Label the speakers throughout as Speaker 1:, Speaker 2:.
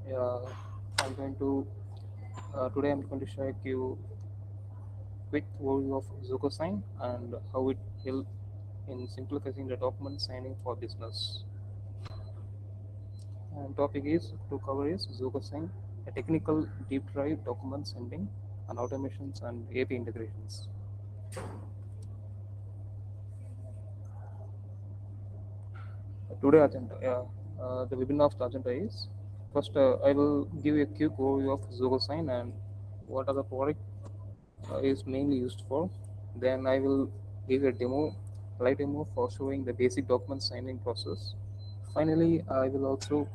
Speaker 1: Yeah, I'm going to today I'm going to share you quick overview of Zoho Sign and how it helps in simplifying the document signing for business. And topic is to cover is Zoho Sign, a technical deep dive document sending and automations and AP integrations. Today agenda, the webinar of the agenda is first I will give a quick overview of Zoho Sign and what are the product is mainly used for. Then I will give a demo, light demo for showing the basic document signing process. Finally, I will also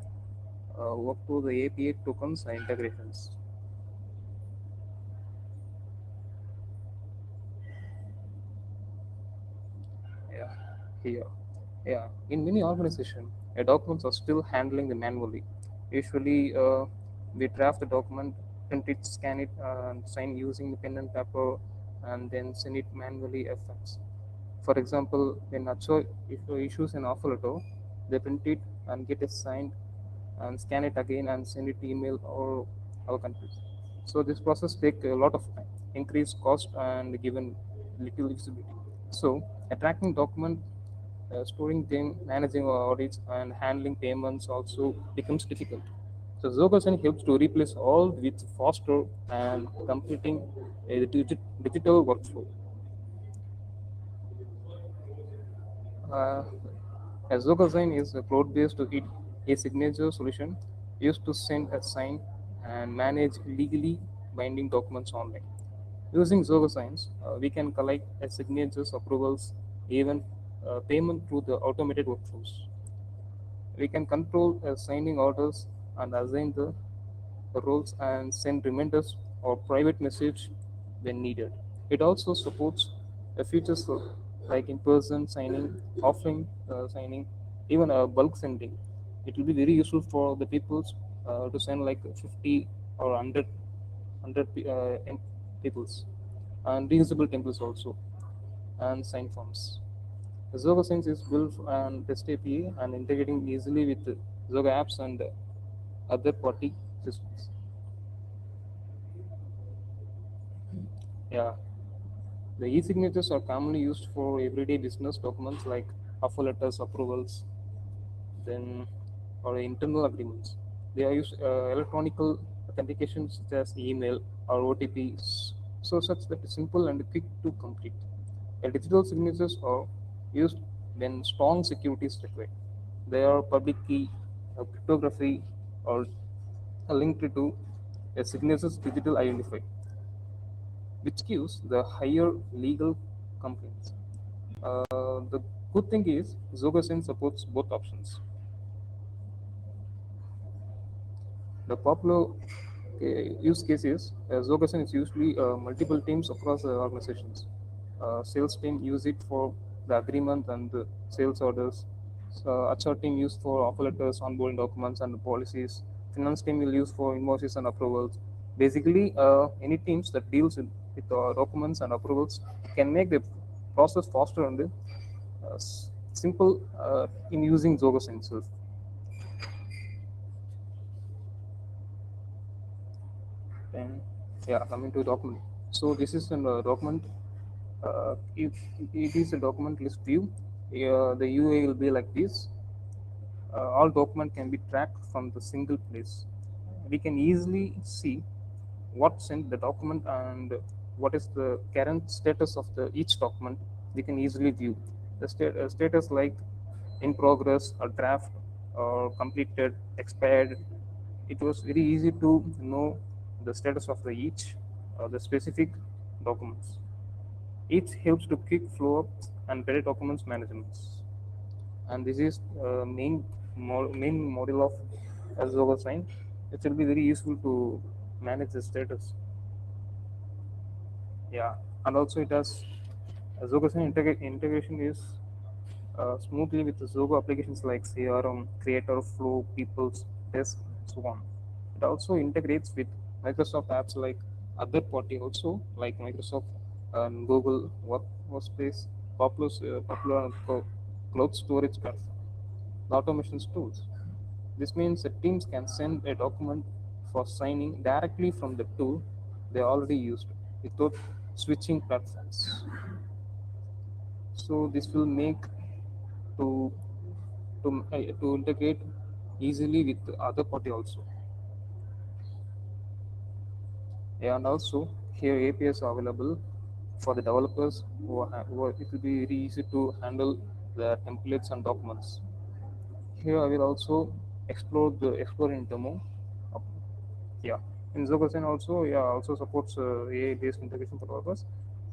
Speaker 1: walk through the API tokens and integrations. Yeah, here. Yeah, in many organizations, documents are still handling the manually. Usually, we draft the document, print it, scan it, and sign using the pen and paper, and then send it manually FX. For example, when Nacho issues an offer letter, they print it and get it signed and scan it again and send it email or our countries. So this process take a lot of time, increase cost and given little visibility. So a tracking document, storing them, managing audits and handling payments also becomes difficult. So Zogosen helps to replace all with faster and completing a digital workflow. Uh, as Zogosign is a cloud-based e-signature solution used to send a sign and manage legally binding documents online. Using Zogosigns, we can collect signatures, approvals, even payment through the automated workflows. We can control signing orders and assign the roles and send reminders or private message when needed. It also supports features like in-person signing, offline signing, even bulk sending. It will be very useful for the people to send like 50 or 100 peoples and reusable templates also and sign forms. Zoho Signs is built on REST API and integrating easily with Zoho apps and other party systems. Yeah, the e-signatures are commonly used for everyday business documents like offer letters, approvals, then or internal agreements. They are used electronic authentication such as email or OTPs, so such that it's simple and quick to complete. Digital signatures are used when strong security is required. They are public key, cryptography, or linked to a signature's digital identifier, which gives the higher legal compliance. The good thing is Zogosen supports both options. The popular use case is Zogosen is usually multiple teams across the organizations. Sales team use it for the agreement and the sales orders. So HR team use for offer letters, onboarding documents, and policies. Finance team will use for invoices and approvals. Basically, any teams that deals with documents and approvals can make the process faster and simple in using Zogosen itself. And yeah, coming to document. So this is a document. If it is a document list view, the UI will be like this. All document can be tracked from the single place. We can easily see what sent the document and what is the current status of the each document. We can easily view the status like in progress, or draft, or completed, expired. It was very easy to know the status of the each the specific documents. It helps to quick flow up and better documents management. And this is main model of Zoho Sign. It will be very useful to manage the status. Yeah, and also it has Zoho Sign integration is smoothly with the Zoho applications like CRM, Creator, Flow, People's, Desk, and so on. It also integrates with Microsoft apps like other party also like Microsoft and Google Workspace, popular cloud storage platform, the automations tools. This means that teams can send a document for signing directly from the tool they already used without switching platforms. So this will make to to integrate easily with the other party also. And also here APIs are available for the developers it will be very easy to handle the templates and documents. Here I will also explore in demo. Uh, yeah, in Zoho Sign also also supports AI based integration for developers.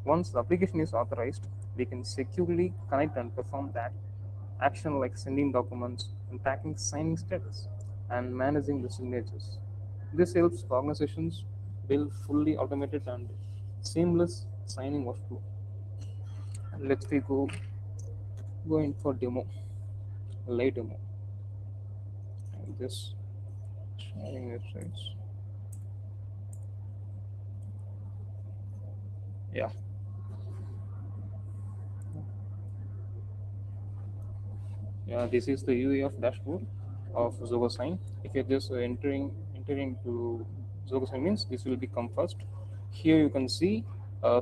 Speaker 1: Once the application is authorized, we can securely connect and perform that action like sending documents and tracking signing status and managing the signatures. This helps organizations build fully automated and seamless signing workflow. Let's we go in for demo, live demo. And this sharing websites. Yeah, yeah. This is the UI of dashboard of Zoho Sign. If you're just entering to Zoho Sign means this will become first. Here you can see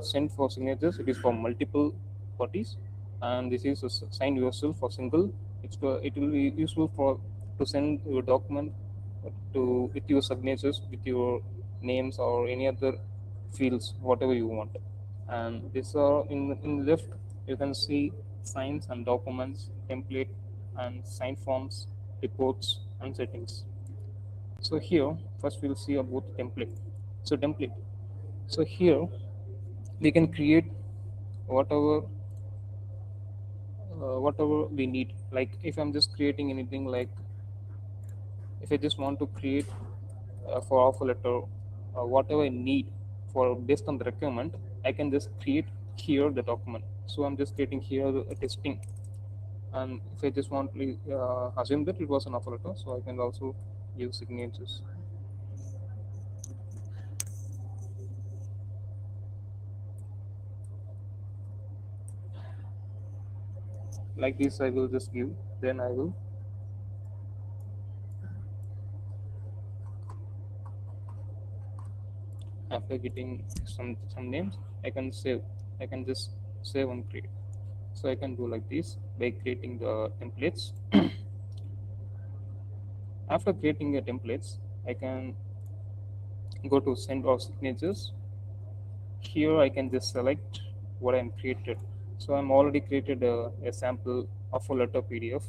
Speaker 1: send for signatures. It is for multiple parties, and this is a sign yourself for single. It will be useful for to send your document to with your signatures, with your names or any other fields, whatever you want. And these are in left you can see signs and documents, template and sign forms, reports and settings. So here first we'll see about template. So template. So here we can create whatever whatever we need. Like if I'm just creating anything, like if I just want to create for offer letter, whatever I need for based on the requirement, I can just create here the document. So I'm just creating here the testing, and if I just want to assume that it was an offer letter, so I can also use signatures like this. I will just give, then I will after getting some names, I can save. I can just save and create. So I can do like this by creating the templates. After creating the templates, I can go to send or signatures. Here I can just select what I'm created. So I'm already created a sample of a letter PDF.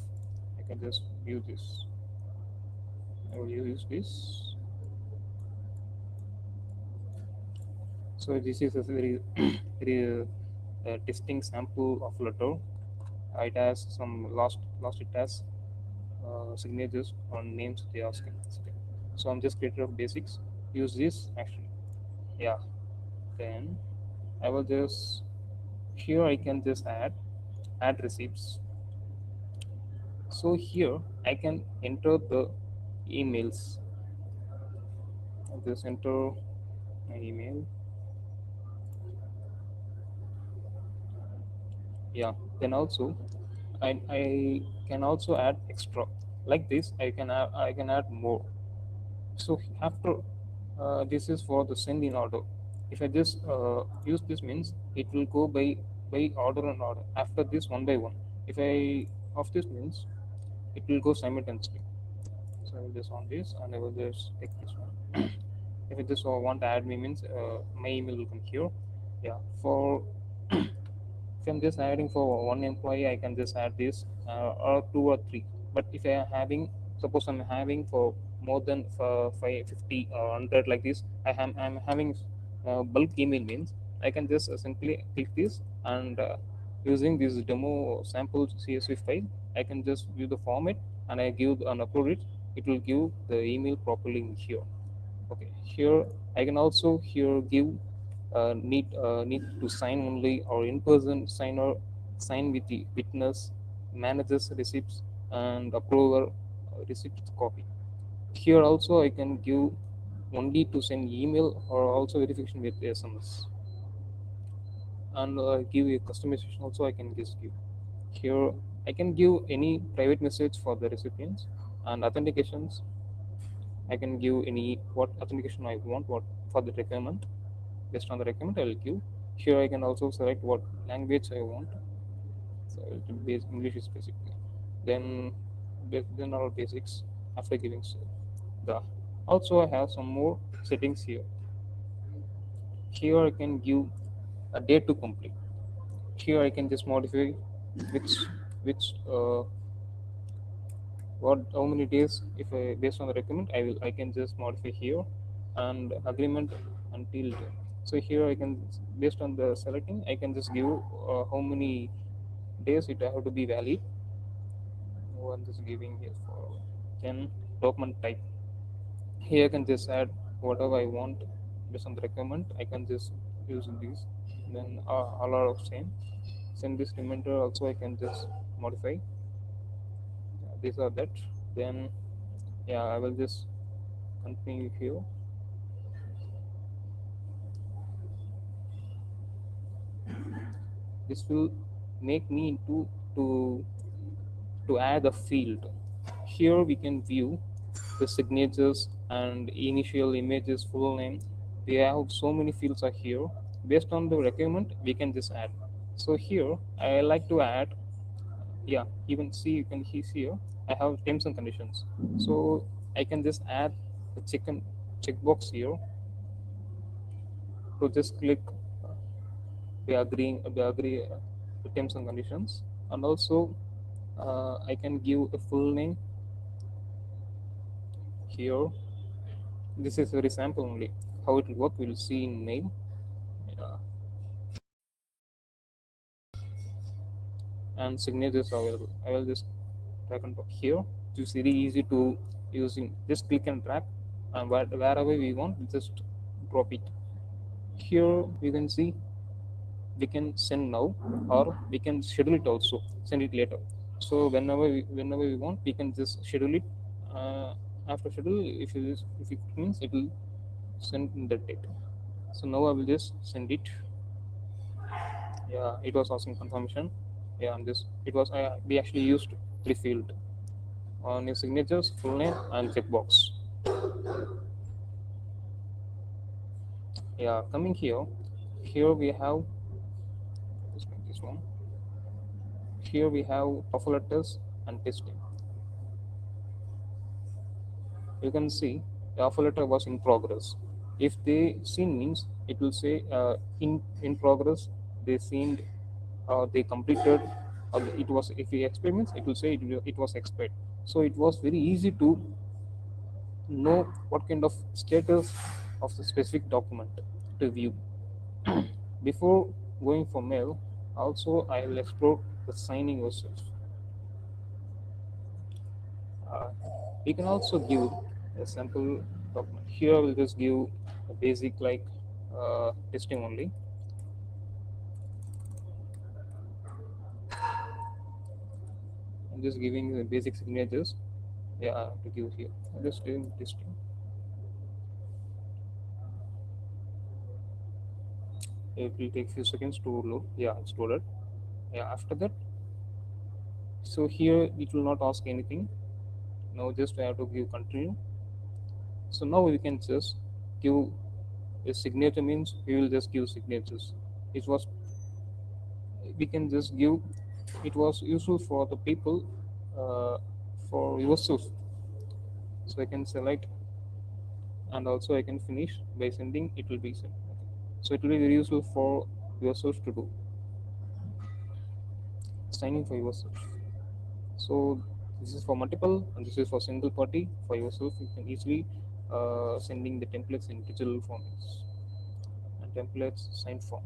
Speaker 1: I can just view this. I will use this. So this is a very very testing sample of letter. It has some last it has signatures on names they asking. So I'm just created of basics. Use this actually. Yeah. Then I will just here I can just add receipts. So here I can enter the emails. I'll just enter my email. Yeah. Then also I can also add extra like this. I can add more. So after this is for the send in order. If I just use this means it will go by order and order. After this one by one. If I off this means it will go simultaneously. So I will just on this and I will just take this one. If I just want to add me means my email will come here. Yeah. For if I'm just adding for one employee, I can just add this or two or three. But if I am having, suppose I'm having for more than 550 or 100 like this, I'm having bulk email means I can just simply click this and using this demo sample CSV file, I can just view the format and I give and upload it. It will give the email properly in here. Okay, here I can also here give need to sign only or in person sign or sign with the witness, managers receipts and approver receipt copy. Here also I can give only to send email or also verification with SMS and give a customization also I can just give. Here I can give any private message for the recipients And authentications, I can give any what authentication I want, what for the requirement. Based on the requirement, I will give. Here I can also select what language I want. So it will be English is basic. Then then all basics after giving so the also I have some more settings here. Here I can give a date to complete. Here I can just modify which which what how many days if I based on the requirement I can just modify here and agreement until then. So here I can based on the selecting I can just give how many days it have to be valid. Oh, I'm just giving here for then document type. Here I can just add whatever I want based on the requirement. I can just use this. Then all are of same. Send this reminder also I can just modify. These are that. Then yeah, I will just continue here. This will make me to add a field. Here we can view the signatures and initial images, full name. We have so many fields are here. Based on the requirement, we can just add. So here I like to add. Yeah, even see you can see here. I have terms and conditions. So I can just add the checkbox here to just click we agree to terms and conditions, and also I can give a full name here. This is very sample only. How it will work, we'll see in mail. Yeah. And signatures are available. I will just drag and drop here. It's very easy to using. Just click and drag, and wherever we want, just drop it. Here you can see we can send now or we can schedule it also send it later. So whenever we want we can just schedule it. After schedule if it means it will send in that date. So now I will just send it. Yeah, it was asking confirmation. Yeah, and this it was we actually used three field on your signatures, full name and checkbox. Yeah, coming here we have this one. Here we have offer letters and testing. You can see the offer letter was in progress. If they seen means it will say in progress. They seen they completed. Or it was if we experiments it will say it was expired. So it was very easy to know what kind of status of the specific document to view. Before going for mail, also I will explore the signing yourself. Uh, you can also give a sample document. Here I will just give a basic like testing only. I'm just giving the basic signatures. Yeah, to give here. I'm just doing testing. It will take few seconds to load. Yeah, it's loaded. Yeah, after that, so here it will not ask anything. Now just I have to give continue. So now we can just give a signature means we will just give signatures. It was we can just give it was useful for the people uh, for yourself. So I can select and also I can finish by sending it will be sent. So it will be very useful for yourself to do signing for yourself. So this is for multiple and this is for single party. For yourself you can easily sending the templates in digital formats and templates signed form.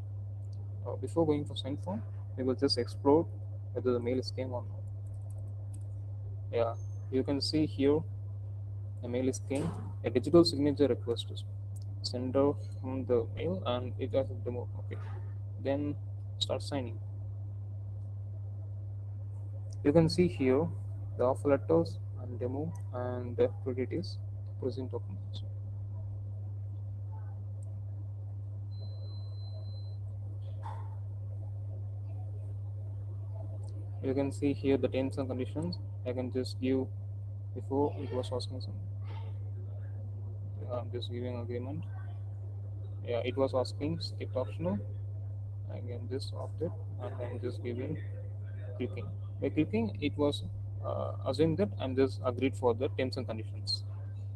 Speaker 1: Before going for signed form we will just explore whether the mail is came or not. Yeah, you can see here the mail is came. A digital signature request is sender from the mail and it has a demo. Okay, then start signing. You can see here the offer letters and demo and the utilities present documents. You can see here the terms and conditions. I can just give Before it was asking some, I'm just giving agreement. Yeah, it was asking skip optional. Again, this opted, and I'm just giving clicking. By clicking, it was assuming that I'm just agreed for the terms and conditions.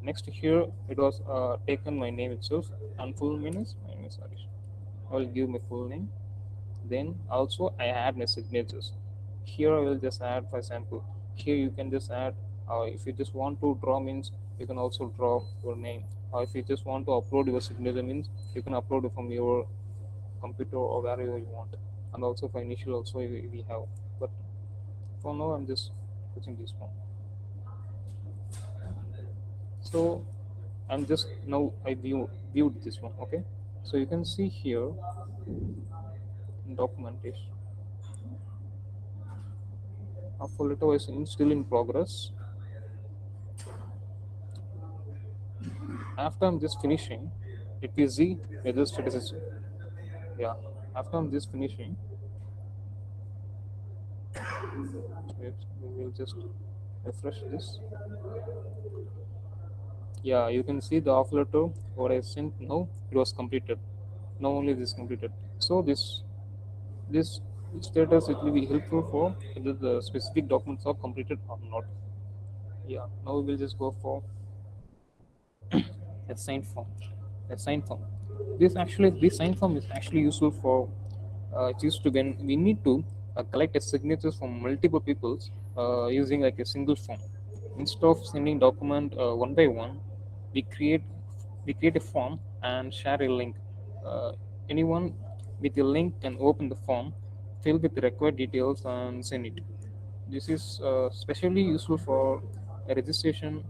Speaker 1: Next here, it was taken my name itself, and full name is my name is Harish. I will give my full name. Then also I add my signatures. Here I will just add, for example, here you can just add, if you just want to draw means you can also draw your name. Or if you just want to upload your signature means you can upload it from your computer or wherever you want. And also for initial also we have. But for now I'm just using this one. So I'm just now I viewed this one. Okay. So you can see here in documentation, a folder is still in progress. After I'm just finishing, it is the whether status is, yeah. After I'm just finishing, we will just refresh this. Yeah, you can see the offer letter what I sent now it was completed. Now only this completed. So this status it will be helpful for whether the specific documents are completed or not. Yeah. Now we will just go for a signed form. A signed form. This signed form is actually useful for it used to when we need to collect a signatures from multiple peoples using like a single form. Instead of sending document one by one, we create we create a form and share a link. Uh, Anyone with a link can open the form, fill with the required details and send it. This is especially useful for a registration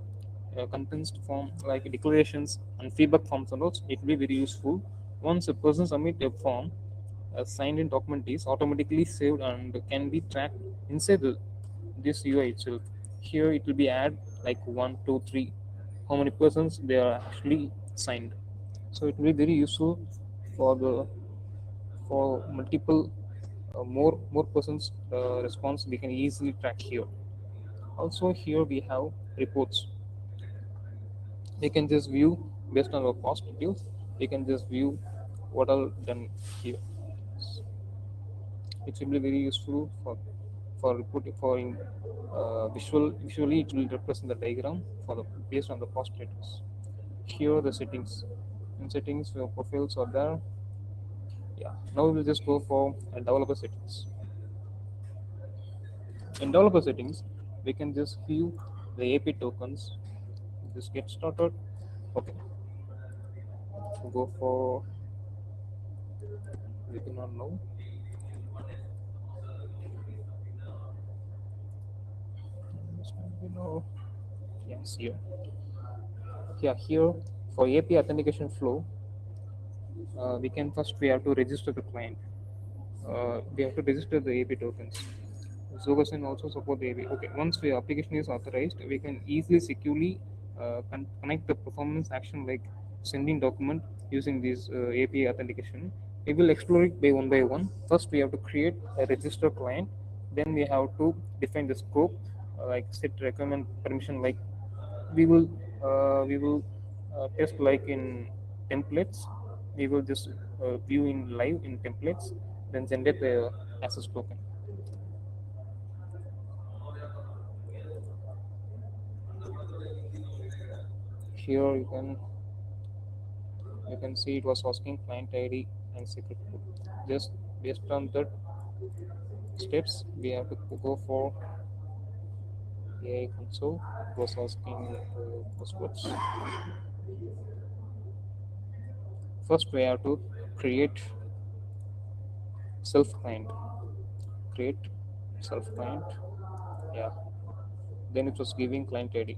Speaker 1: condensed form like declarations and feedback forms and those. It will be very useful. Once a person submit a form, a signed in document is automatically saved and can be tracked inside this UI itself. Here it will be add like one, two, three, how many persons they are actually signed. So it will be very useful for the for multiple more persons response we can easily track here. Also here we have reports. We can just view based on our past details. We can just view what are done here. It will be very useful for reporting for in, visually it will represent the diagram for the based on the past details. Here the settings. In settings your profiles are there. Yeah. Now we will just go for developer settings. In developer settings, we can just view the AP tokens. Just get started. Okay. Go for webinar now. Webinar. Yes, here. Yeah, here for AP authentication flow, we can first we have to register the client. We have to register the AP tokens. Zoho Sign also support the AP. Okay, once the application is authorized, we can easily securely connect the performance action like sending document using this API authentication. We will explore it by one. First, we have to create a register client. Then we have to define the scope, like set requirement permission. Like we will test like in templates. We will just view in live in templates, then generate the access token. Here you can see it was asking client ID and secret code. Just based on that steps, we have to go for AI console. It was asking passwords. First, we have to create self client. Create self client. Yeah. Then it was giving client ID.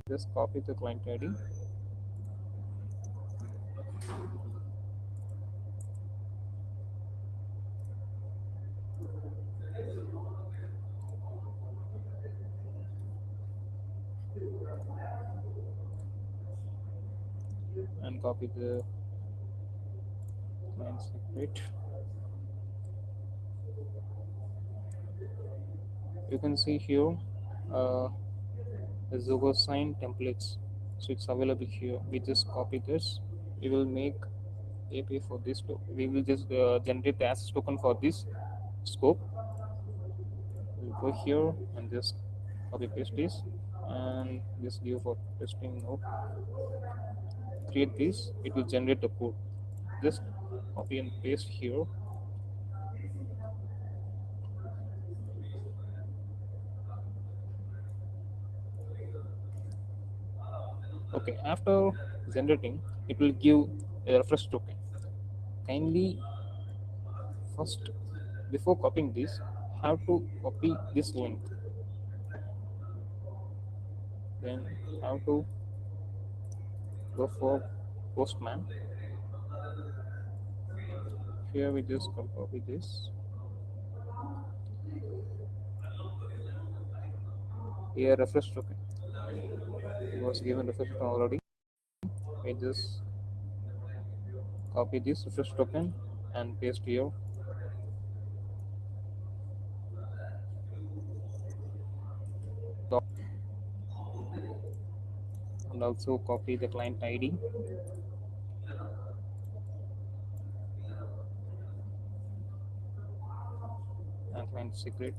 Speaker 1: Just copy the client ID. And copy the client secret. You can see here. the Zoho Sign templates. So it's available here. We just copy this. We will make API for this. We will just generate the access token for this scope. We'll go here and just copy paste this and just give for testing node. Create this. It will generate the code. Just copy and paste here. Okay, after generating, it will give a refresh token. Kindly first, before copying this, have to copy this link. Then have to go for Postman. Here we just copy this. Here refresh token. It was given refresh token already. We just copy this refresh token and paste here. And also copy the client ID and client secret.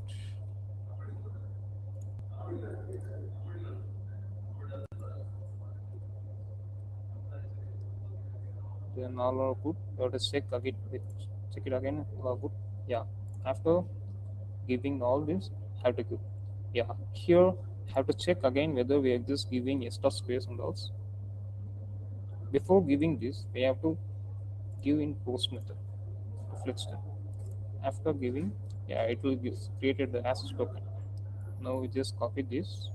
Speaker 1: Then all are good. You have to check it again. All are good. Yeah. After giving all this, have to give. Yeah. Here have to check again whether we are just giving extra space on those. Before giving this, we have to give in post method to flex them. After giving, yeah, it will give created the access token. Now we just copy this.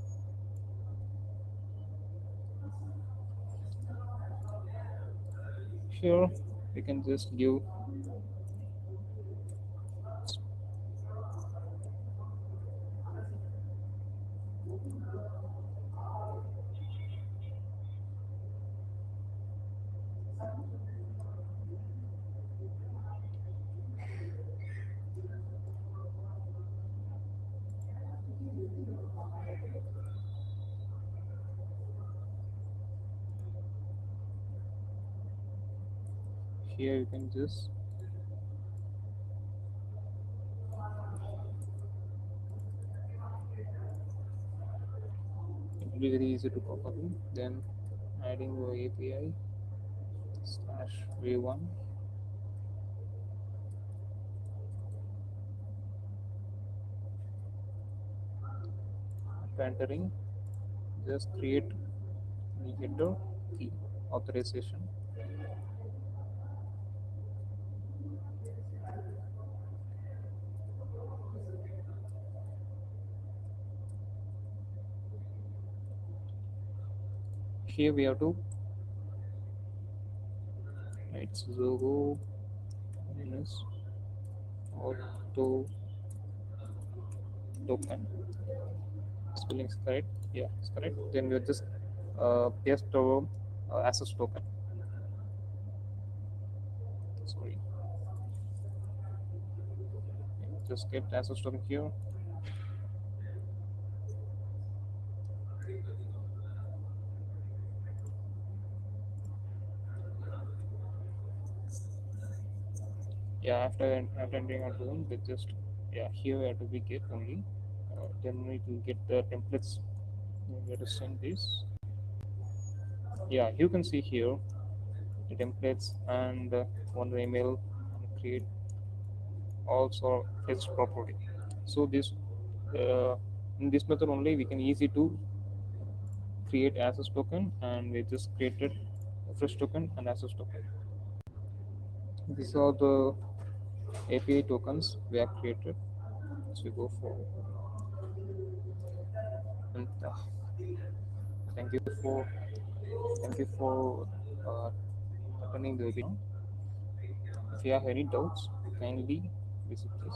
Speaker 1: Here we can just give. Here you can just it will be very easy to copy. Then adding the API slash v1 entering, just create the header key authorization. Here we have to write Zoho minus auto token. Spelling is correct. Yeah, it's correct. Then we'll just paste our access token. Sorry, just get access token here. Yeah, after entering our token, we just yeah here we have to be get only. Then we will get the templates. We have to send this. Yeah, you can see here the templates and one email and create also fetched properly. So this in this method only we can easy to create access token, and we just created a fresh token and access token. These are the API tokens we have created. So we go for and thank you for thank you for uh, attending the webinar. If you have any doubts, kindly visit this.